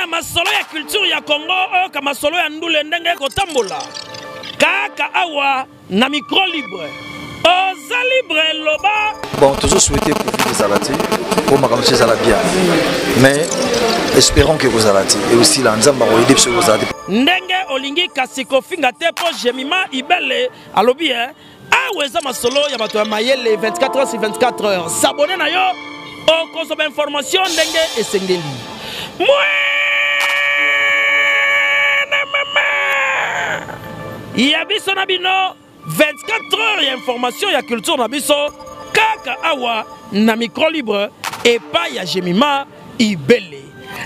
na masolo ya culture ya Congo ka masolo ya ndule ndenge kotambola kaka awa na micro libre oza libre loba. Bon, toujours souhaité pour vous des alati pour ma campagne bien, mais espérons que vous alati et aussi la nzamba ko aider sur vous alati ndenge olingi kasiko finga te po jemima ibele alobi aweza masolo ya bato ya mayele 24 heures sur 24 heures. S'abonner na yo o consomme information ndenge esengeli ya biso na bino 24 heures ya information ya culture na biso kaka awa na micro libre epa ya Jemima Ibele.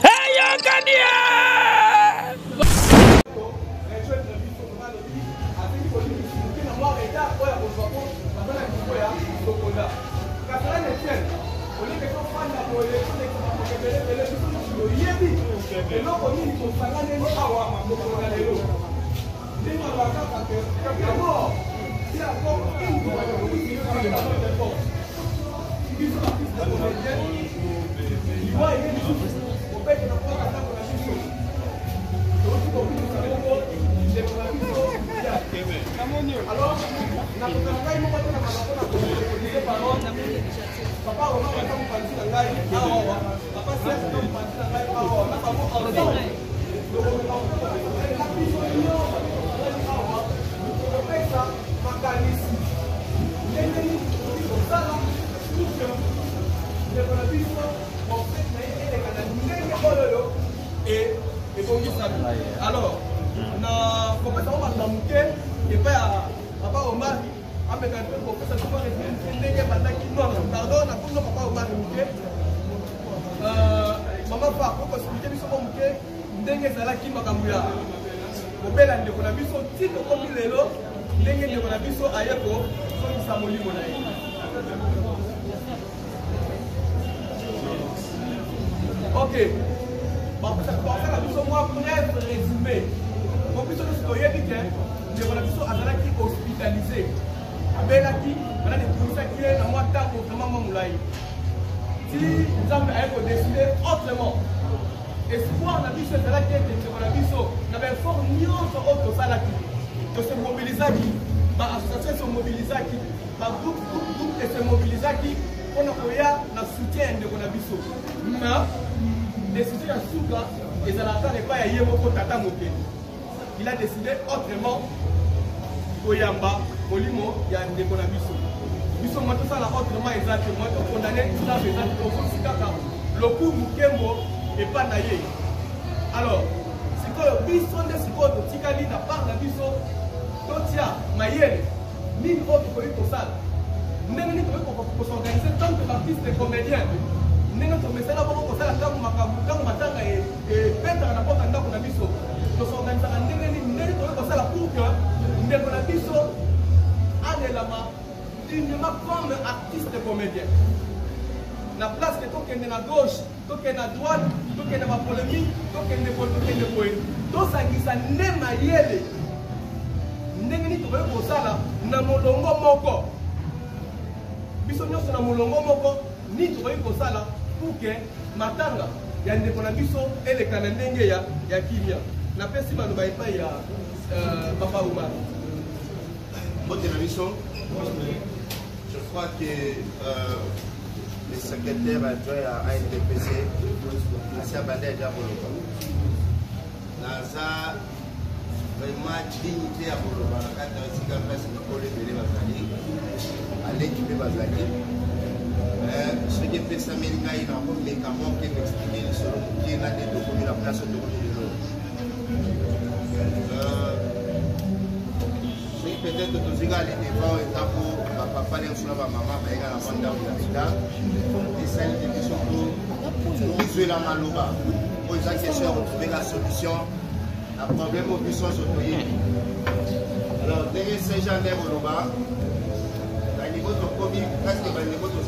Ayokania alors, na professeur Omar Namouké et pas papa Omar avec un peu professeur Omar et ndenge bandaki non pardon na comme papa Omar Namouké maman fa ko expliquer biso Namouké ndenge zalaki makambo ya obela ndeko na biso tito komi lelo ndenge ndeko na biso ayeko so isa molimo na ye. OK. Bon, ça va nous moi bref résumé. Bon, puisque nous sommes bien, nous avons hospitalisé. Abelaki, on a des professeurs qui sont dans moi tant autrement moulai. Si nous avons décidé autrement, espoir on a vu ce là qui était on a vu ça, on avait fort nion sur autre salaki. De se mobiliser qui, par association se mobiliser qui, par groupe et se mobiliser qui, on a un soutien de on a vu ça. Mais décidé à Souga et ça n'attendait pas à Yémoko Tata Moké. Il a décidé autrement Oyamba, Molimo, il y a un déconabiso. Ils sont maintenant ça là autrement exactement. On a condamné tout ça exactement. Le coup Mukembo et pas naïe. Alors, c'est que le bison de ce code de Tikali n'a pas la biso. Totia, Mayel, mille autres pays pour ça. Nous pour s'organiser tant que l'artiste est comédien. Nous sommes là pour faire la table matanga et peindre la porte en la biso. Nous sommes organisés pour faire la pour que nous avons la biso dignement comme artiste comédien. La place que tout est à gauche, tout est à droite, tout est à polémique, tout est à poétique. Tout ça qui s'est némaillé. Nous avons pour ça na molongo moko. Biso nyonso na molongo moko ni tokoki kosala pour que matanga ya ndeko na biso elekana ndenge ya kimia. Napesi maloba epai ya papa Omar. Je crois que le secrétaire adjoint à ANDPC, Asia Bandé Diaboloba, Naza vraiment dignité à Boloba, quand on a dit qu'on a fait Bazali, à l'équipe Bazali. Ce qui fait ça, il y a un médicament qui est exprimé sur le qui est là de la place de l'eau. Peut-être que tous les gars les devant et pour papa et sur la maman mais également la bande d'Afrique et celle qui sont pour jouer la maloba pour les question pour trouver la solution à problème aux puissances autorisées. Alors derrière ces gens de maloba à niveau de Covid presque à niveau de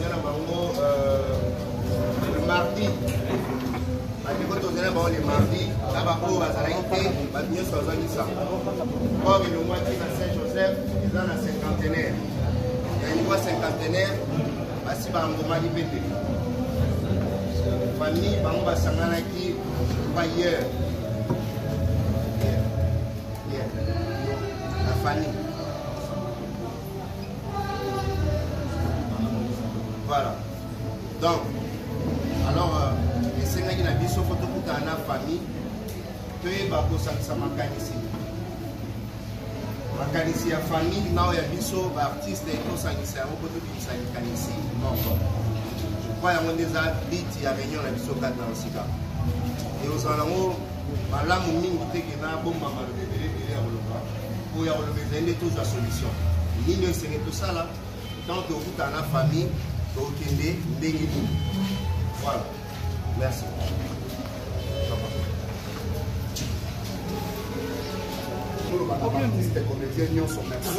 le mardi à niveau de le mardi là-bas où à Zalaïté va bien sur ça. Or le mois qui va Saint-Joseph ils ont la cinquantenaire. Il y a une fois cinquantenaire, si on va famille bango basanganaki hier la famille. Voilà. Donc, alors, les Sénégalais qui ont vu ce photo pour la famille, tu es pas pour ça que ça m'a ici. Ma ici la famille, now il y a biso artiste et tout ça qui s'est un peu de ça ici. Non. Je crois qu'il y a des habits qui a réunion la biso 4 dans le Sika. Et aux alentours, là mon mine qui est là, bon maman le bébé il y a le bras. Pour y avoir le bébé, il y a toujours la solution. L'île c'est tout ça là. Tant que vous dans la famille, vous avez des voilà. Merci. artiste comédien nyonso merci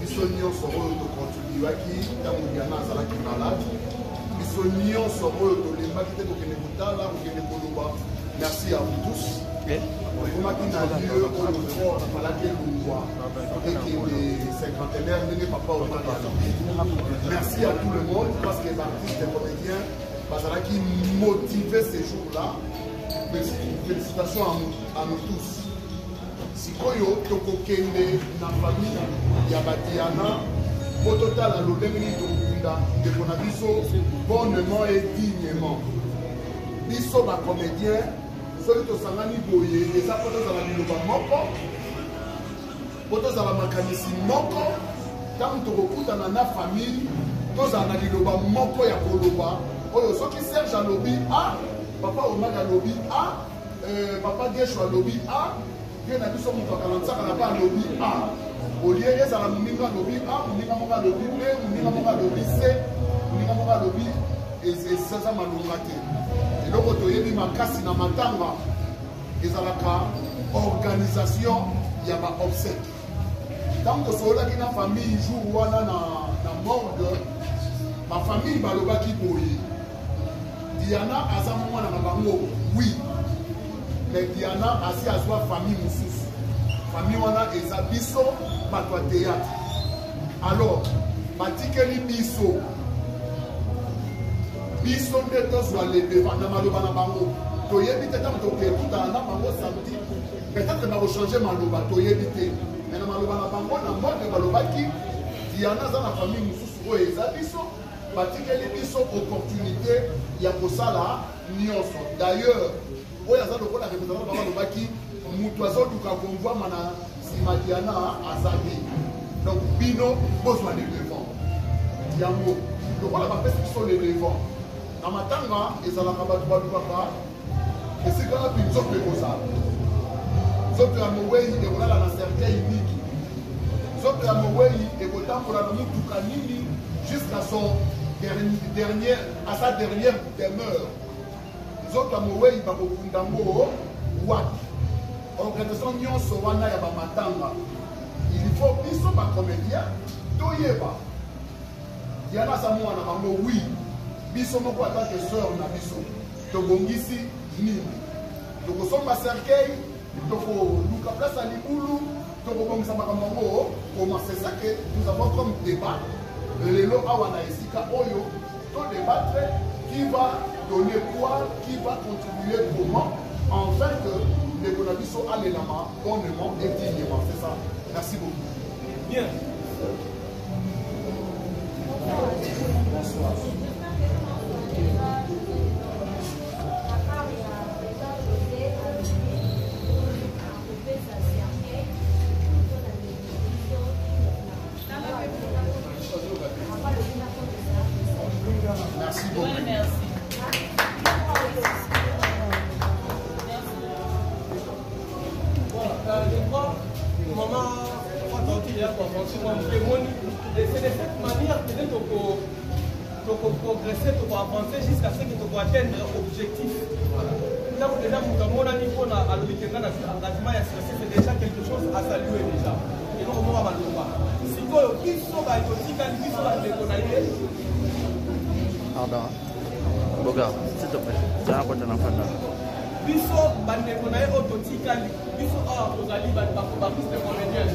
biso nyonso oyo tokontribuaki ntango diana azalaki malade biso nyonso oyo tolembaki te kokende kotala kokende koloba merci à vous tous okomaki na lieu oyo fort napalaki elungwa ekende cinquantenaire ndenge papa omaki alobi merci à tout le monde parce que l'artiste comédien bazalaki motivé ces jours-là. Félicitations à nous tous. Sikoyo tokokende na famille ya Badiana pototala lolengeli tokunda ndeko na biso bonnement et dignement. Biso ba comédien soki tosangani boye eza po tozala liloba moko po tozala makanisi moko ntango tokokutana na famille tozala na liloba moko ya koloba oyo soki Serge alobi a papa Omaka alobi a papa Gesho alobi a bien na biso moto akalansaka na ba alobi a olie ezala moninga alobi a moninga moko alobi b moninga moko alobi c moninga moko alobi ezaza malonga te eloko toyebi makasi na matanga ezalaka organisation ya baobsèque ntango tosololaki na famille jour wana na morgue bafamille balobaki boye Diana aza mwana na bango oui mais Diana asi azwa famille mosusu famille wana eza biso bato ya théâtre alors batikeli biso nde tozwa lebeva na maloba na bango toyebi te ntango tokekutana na bango samedi peut-être bakochange maloba toyebi te mais na maloba na bango na mode balobaki Diana aza na famille mosusu oyo eza biso batikeli biso opportunité ya kosala nyonso d'ailleurs oyo aza lokola représentant bango alobaki moto azoluka konvwama na nsima Diana azali donc bino bozwa le devant yango lokola bapesi biso le devant na matanga ezalaka bato balukaka esika wapi nzoto ekozala nzoto ya mowei ekolala na cercueil mingi nzoto ya mowei ekotambola na mutuka nini jusqu'à son à sa dernière demeure. Nzoto ya mowei bakokunda ngo wapi organisation nyonso wana ya bamatanga il faut biso bacomédien toyeba Diana aza mwana bango oui biso moko atake sœur na biso tobongisi nini tokosomba cercueil tokoluka place ya libulu tokobongisa makambo yango koma c'est ça que nous avons comme débat lelo awa na esika oyo to débattre qui va donner quoi, qui va contribuer comment, afin que les Bonabiso allent là-bas bonnement et dignement. C'est ça. Merci beaucoup. Bien. Bonsoir. Merci beaucoup. C'est de cette manière que nous pouvons progresser, nous pouvons avancer jusqu'à ce que nous pouvons atteindre l'objectif. Là où déjà nous avons un niveau à l'engagement, c'est déjà quelque chose à saluer déjà. Et nous avons un malheur. Si qui sont à l'écotique, qui sont à l'économie. Pardon. Boga, s'il te plaît, tu as un peu de l'enfant. Biso bandeko na yo totikali biso awa tozali bakiste comédien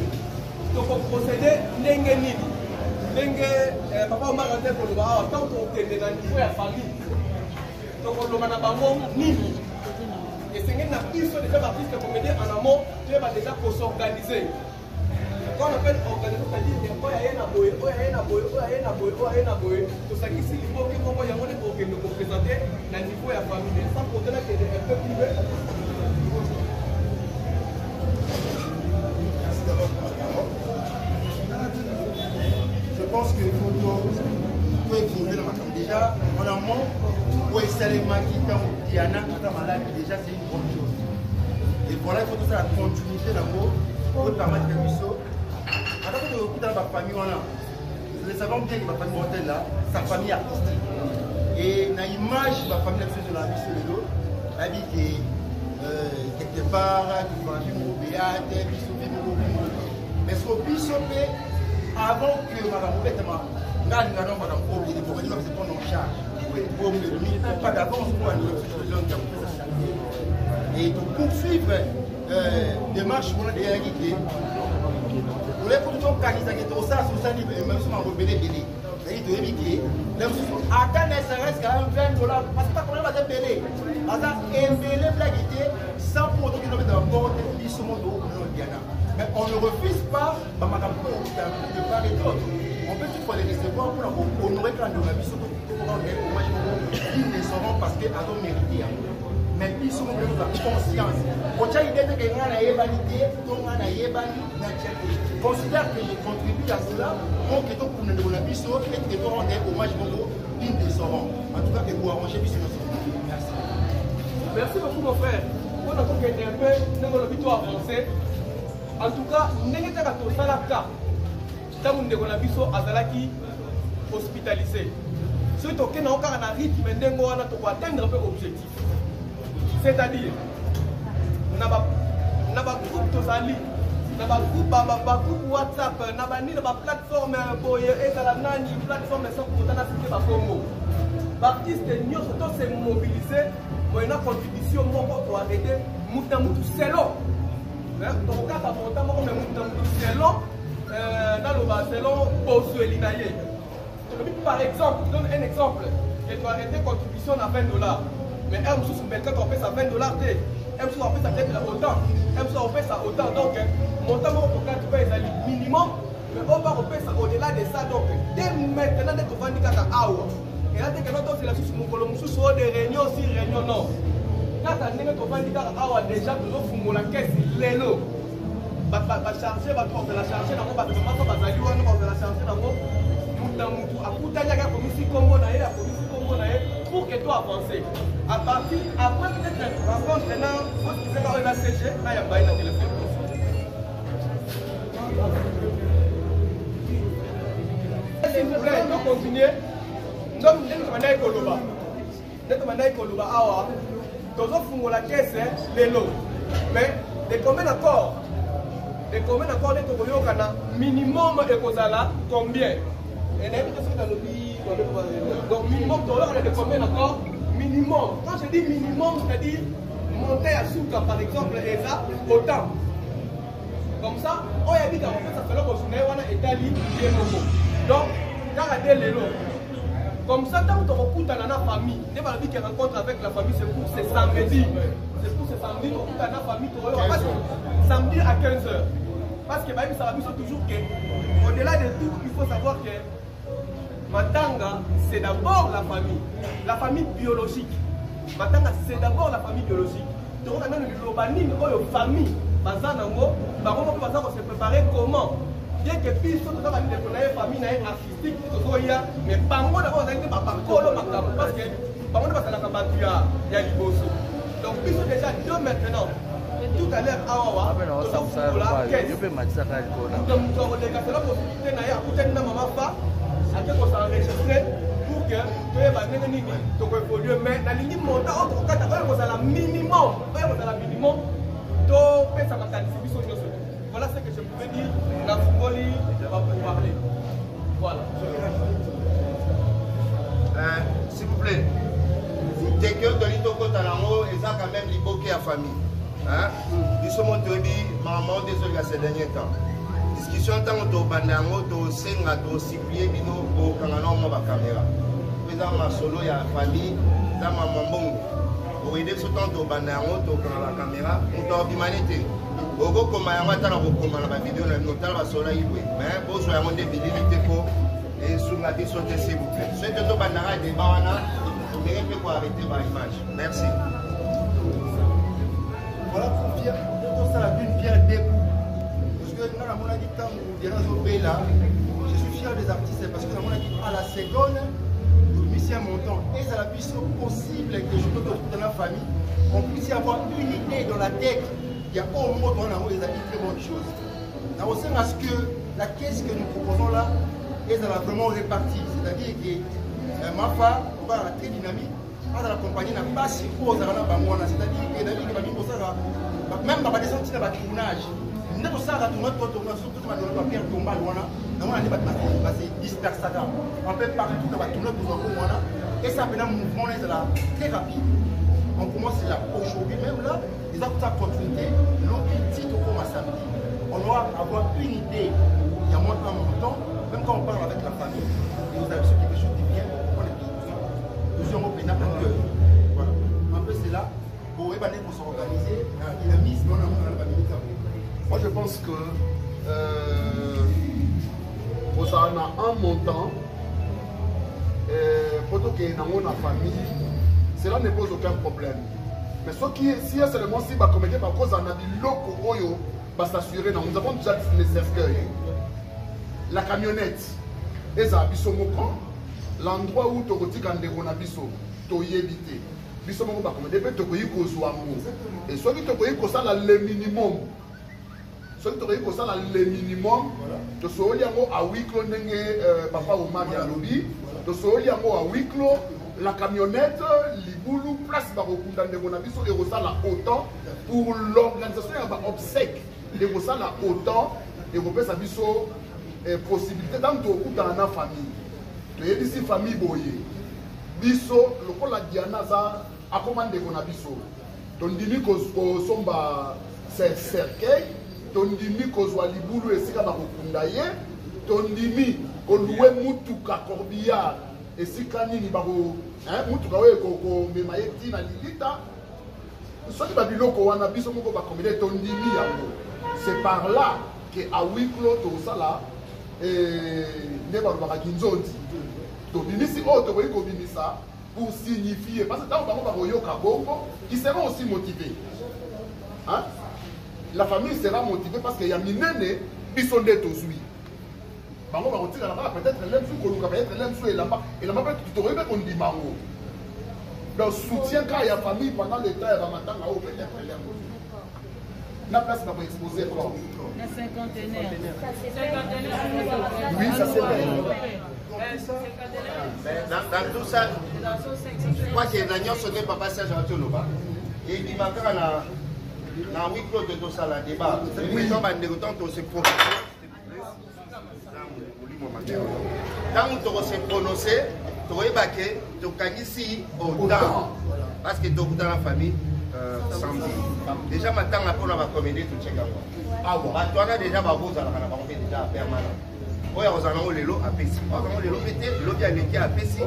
tokoprocéde ndenge nini ndenge papa Omaka te koloba awa ntango tokende na niveau ya famille tokoloma na bango nini esengeli na biso déjà baartiste comédien en amont toyeba déjà kosorganiser. Quand on appelle organisation, c'est-à-dire oyo aye na boye oyo aye na boye oyo aye na boye oyo aye na boye tosangisi liboke moko yango nde kokende kopresente na niveau ya famille sans compter que un peu privé. Je pense qu'il faut écrire dans ma tête. Déjà, en amont, pour installer Makita ou Diana, déjà c'est une bonne chose. Et voilà, il faut tout ça la continuité d'abord pour permettre que nous soyons. Alors que nous dans ma famille, nous savons bien que ma famille mortelle là, sa famille artistique. Et dans l'image de ma famille de la vie sur le dos, elle dit que quelque part, tu vas vivre au béat, tu vas vivre au béat. Mais ce qu'on puisse avant que madame Oubette c'est prendre en charge. Pas d'avance pour et pour poursuivre démarche pour les guider. Vous voulez pour tout cas, ils ça sur ça, même si on rebelle délai. C'est-à-dire de éviter. Attends, ça reste quand même $20 parce que pas qu'on va te payer. Attends, embellir la guidée sans pour autant qu'ils nous mettent dans le bord de l'issomodo. Mais on ne refuse pas de part et d'autre. On peut toutefois les recevoir pour honorer quand nous avons vu ce ils ne seront parce qu'ils ont mérité. Mais ils sont de la conscience. Quand il y a l'idée que nous avons validé, nous avons considère que je contribue à cela. Donc, nous avons vu ce et que nous rendons hommage au ils ne seront. En tout cas, vous arrangez bien. Merci. Merci beaucoup, mon frère. On a compris un peu, nous avons avancé. En tout cas, nous avons fait la cas. Nous avons fait hospitalisé. Si tu as un rythme, tu dois atteindre l'objectif. C'est-à-dire, nous avons un groupe Tozali, nous avons un groupe WhatsApp, nous avons une plateforme plateforme sans pourtant citer ma Congo. L'artiste nous sommes se mobiliser pour une contribution pour arrêter Moutamutu Selon. Donc, quand tu as Moutamutu Selon, selon Bosuelinaye. Par exemple, je donne un exemple. Tu dois arrêter contribution à $20. Mais un sous quand on fait ça $20, un sous on fait ça peut-être autant. Un sous on fait ça autant. Donc, montant pour quand tu payes un minimum, mais on va faire ça au-delà de ça. Donc, dès maintenant, dès qu'on va dire qu'à Awa. Et là, dès que nous c'est la sous mon colon, sous des réunions, si réunions, non. Quand tu as dit qu'on va dire qu'à Awa, déjà, nous avons la caisse, l'élo. Va charger, va la charger, on va la charger. Pour que tu avances. À partir, après peut-être rencontre maintenant, la CG, là il y a un téléphone. S'il vous plaît, nous continuons. Nous avons la caisse, les lots. Mais de combien d'accord? De combien d'accord de minimum et combien? Donc minimum, on est de combien d'accord? Minimum. Quand je dis minimum, c'est-à-dire monter à Souka par exemple, et ça, autant. Comme ça, on a dit qu'en fait, ça fait le Bosnien, on a établi des locaux. Donc, quand on a des lots, comme ça, tant qu'on écoute dans la famille, dès qu'on a dit qu'il rencontre avec la famille, c'est pour ce samedi. C'est pour ce samedi, on écoute dans la famille, samedi à 15h. Parce que ça va toujours que, au-delà de tout, il faut savoir que Matanga, c'est d'abord la famille biologique. Matanga, c'est d'abord la famille biologique. Donc, on a une famille, on se préparer comment? Bien que puis, on a une famille artistique, mais pas moi d'abord, on a été parce que pas moi d'abord, il y a du bosso. Donc, puis, déjà deux maintenant. Tout à l'heure, à pour que tu aies évoluer, mais dans le minimum, voilà ce que je pouvais dire. La Fungoli va vous parler. Voilà. S'il vous plaît, dès que tu as dit ça quand même libéré à famille. Nous sommes dit, maman, désolé à ces derniers temps. Discussion tant que bandango to senga to siplier bino ko kangano ma caméra. Président ma solo ya famille eza mamambongo okoyede biso ntango tobanda yango tokanga la caméra moto abimani te okokoma yango ata na kokoma na bavideo na bino tala basolaki boye mais bozwa yango nde bilili te mpo esunga biso te s'il vous plaît soki te tobandaka débat wana tokende mpe koarrete baimage merci. Voilà pour Pierre, ça la une pierre debout. Parce que dans la monnaie temps où il y a là, je suis fier des artistes parce que dans la monnaie à la seconde, le musicien montant et ça la puisse possible que je peux dans la famille, on puisse y avoir une idée dans la tête. Il y a au moins dans la monnaie des très bonnes choses. Dans le sens parce que la caisse que nous proposons là, est vraiment répartie. C'est-à-dire que ma femme, on va très dynamique. La compagnie n'a pas si gros, c'est-à-dire que même dans les sentiers de tournage, nous avons ça, surtout dans le papier tombal, on a dispersé un peu partout dans le tournage, et ça fait un mouvement très rapide. On commence là, aujourd'hui même là, les actes à continuité, l'objectif au samedi, on doit avoir une idée, il y a moins d'un montant, même quand on parle avec la famille, et vous avez quelque chose de bien, on est voilà. Un peu c'est là pour s'organiser. Il a mis dans la moi je pense que vous en avez un montant pour que dans la famille, cela ne pose aucun problème. Mais ce qui est si seulement si bah comme par cause on a des locaux oyo va s'assurer. Nous avons déjà les cercueils, la camionnette et ça bisomoko. L'endroit où tu as dit tu as évité. Et soit tu as le minimum. Soit tu as le minimum. Tu as à huis clos, papa ou maman à lobby. Tu as à huis clos, la camionnette, les boulous, place par au et ça autant pour l'organisation obsèque. Et ça autant et vous pouvez sa possibilité dans la famille. Tu es ici famille boye. Biso, le pôle la Diana ça a commandé qu'on a biso. Ton dimi ko somba cercueil, ton dimi ko soit libulu et sika ba kundaye, ton dimi ko loué mutuka corbillard et sika nini ba ko mutuka we ko memaye tina lilita. Soki ba biloko wana biso moko ba combiner ton dimi yango. C'est par là que à huis clos to ça là et ne ba ba kinzoti. Donc, pour signifier, parce que ils seront aussi motivés. Hein? La famille sera motivée parce qu'il y a des nénés qui sont des tosui. Peut-être et là-bas, tu te réveilles qu'on dit mango. Donc, soutien quand il y a famille pendant le temps, il va m'attendre peut-être. La place va exposer quoi? La cinquantenaire. Oui, ça c'est vrai. Dans tout ça, je crois que l'agneau sonné papa Serge Antoloba. Et il dit que dans huis clos de tout ça, le débat, les gens vont se prononcer. Quand on se prononcer, tu vas que ici au temps. Parce que tu es dans la famille. Déjà maintenant, on va commédier tout check. Ah bon, tu as déjà déjà permanent. Oui, on a le lot à Pessi. On a le lot à Pessi.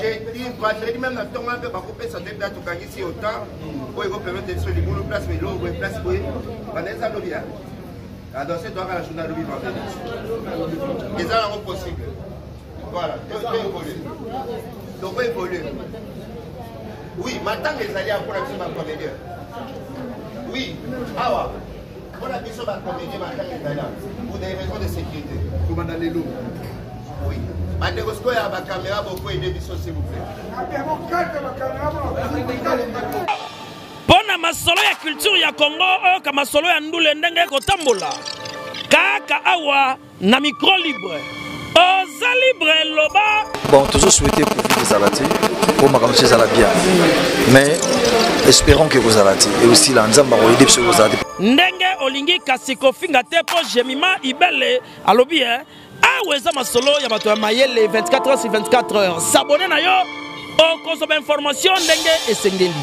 J'ai dit, vendredi même, dans le temps, on va ça devait être gagné ici au temps. On va permettre de se faire des places, mais l'eau, place, oui. On a des allobies. À danser, on va la journée à l'objet. Les gens sont possibles. Voilà, donc on évolue. Oui, maintenant les alliés pour la comédien. Oui, ah on a besoin de comédien pour des raisons de sécurité. Comment dans les lots? Oui. Mais vous avez la caméra beaucoup aider s'il vous plaît. Pona masolo ya culture ya Congo o ka masolo ya ndule ndenge kotambola. Kaka awa na micro libre. Oza libre loba. Bon, toujours souhaité pour vous des alati, pour ma caméra bien. Mais espérons que vous alati et aussi la nzamba va aider sur vos alati. Ndenge olingi kasiko finga te po jemima ibele alobi aweza masolo ya bato ya mayele 24 heures sur 24 heures. S'abonner na yo o konsoba information ndenge esengeli.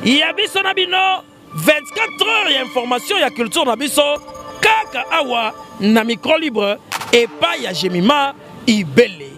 Ya biso na bino 24 heures ya information ya culture na biso kaka awa na micro libre et pas ya Jemima Ibele.